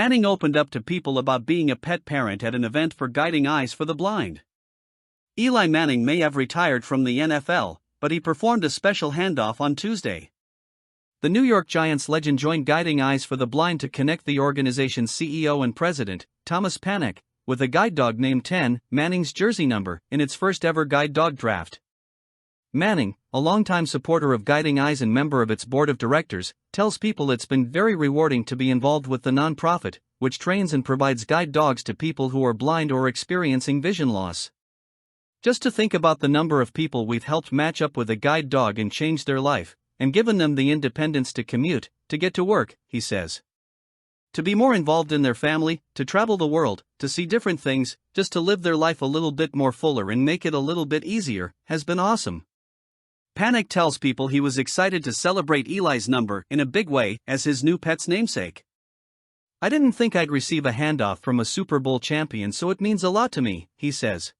Manning opened up to people about being a pet parent at an event for Guiding Eyes for the Blind. Eli Manning may have retired from the NFL, but he performed a special handoff on Tuesday. The New York Giants legend joined Guiding Eyes for the Blind to connect the organization's CEO and president, Thomas Panek, with a guide dog named 10, Manning's jersey number, in its first ever guide dog draft. Manning, a longtime supporter of Guiding Eyes and member of its board of directors, tells people it's been very rewarding to be involved with the nonprofit, which trains and provides guide dogs to people who are blind or experiencing vision loss. Just to think about the number of people we've helped match up with a guide dog and change their life, and given them the independence to commute, to get to work, he says. To be more involved in their family, to travel the world, to see different things, just to live their life a little bit more fuller and make it a little bit easier, has been awesome. Panek tells people he was excited to celebrate Eli's number in a big way as his new pet's namesake. "I didn't think I'd receive a handoff from a Super Bowl champion, so it means a lot to me," he says.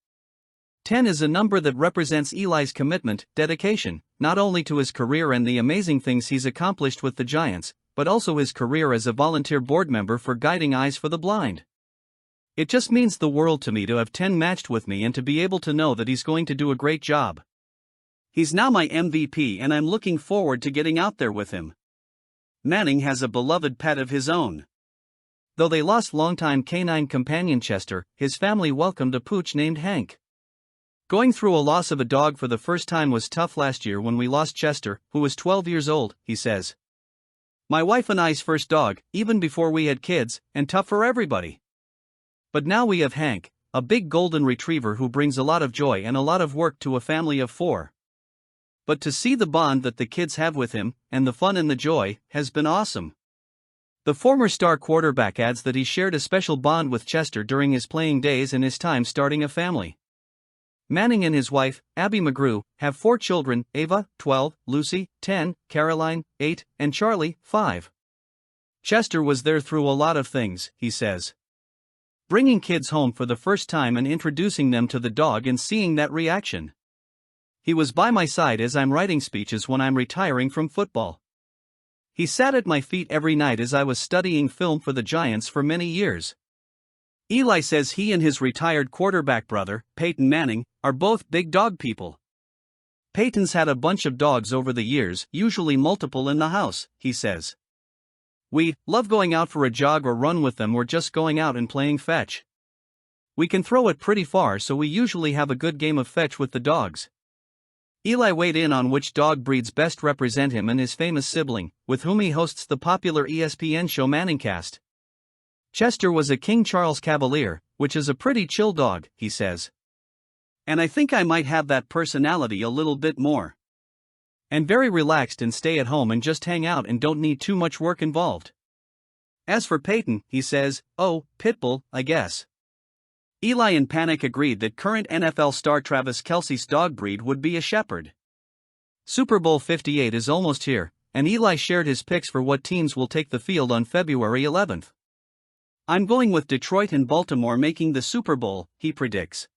10 is a number that represents Eli's commitment, dedication, not only to his career and the amazing things he's accomplished with the Giants, but also his career as a volunteer board member for Guiding Eyes for the Blind. "It just means the world to me to have 10 matched with me and to be able to know that he's going to do a great job. He's now my MVP and I'm looking forward to getting out there with him." Manning has a beloved pet of his own. Though they lost longtime canine companion Chester, his family welcomed a pooch named Hank. "Going through a loss of a dog for the first time was tough last year when we lost Chester, who was 12 years old," he says. "My wife and I's first dog, even before we had kids, and tough for everybody. But now we have Hank, a big golden retriever who brings a lot of joy and a lot of work to a family of 4. But to see the bond that the kids have with him, and the fun and the joy, has been awesome." The former star quarterback adds that he shared a special bond with Chester during his playing days and his time starting a family. Manning and his wife, Abby McGrew, have 4 children: Ava, 12, Lucy, 10, Caroline, 8, and Charlie, 5. "Chester was there through a lot of things," he says. "Bringing kids home for the first time and introducing them to the dog and seeing that reaction. He was by my side as I'm writing speeches when I'm retiring from football. He sat at my feet every night as I was studying film for the Giants for many years." Eli says he and his retired quarterback brother, Peyton Manning, are both big dog people. "Peyton's had a bunch of dogs over the years, usually multiple in the house," he says. "We love going out for a jog or run with them or just going out and playing fetch. We can throw it pretty far, so we usually have a good game of fetch with the dogs." Eli weighed in on which dog breeds best represent him and his famous sibling, with whom he hosts the popular ESPN show Manningcast. "Chester was a King Charles Cavalier, which is a pretty chill dog," he says. "And I think I might have that personality a little bit more. And very relaxed and stay at home and just hang out and don't need too much work involved. As for Peyton," he says, "oh, Pitbull, I guess." Eli and Panek agreed that current NFL star Travis Kelce's dog breed would be a Shepherd. Super Bowl 58 is almost here, and Eli shared his picks for what teams will take the field on February 11th. "I'm going with Detroit and Baltimore making the Super Bowl," he predicts.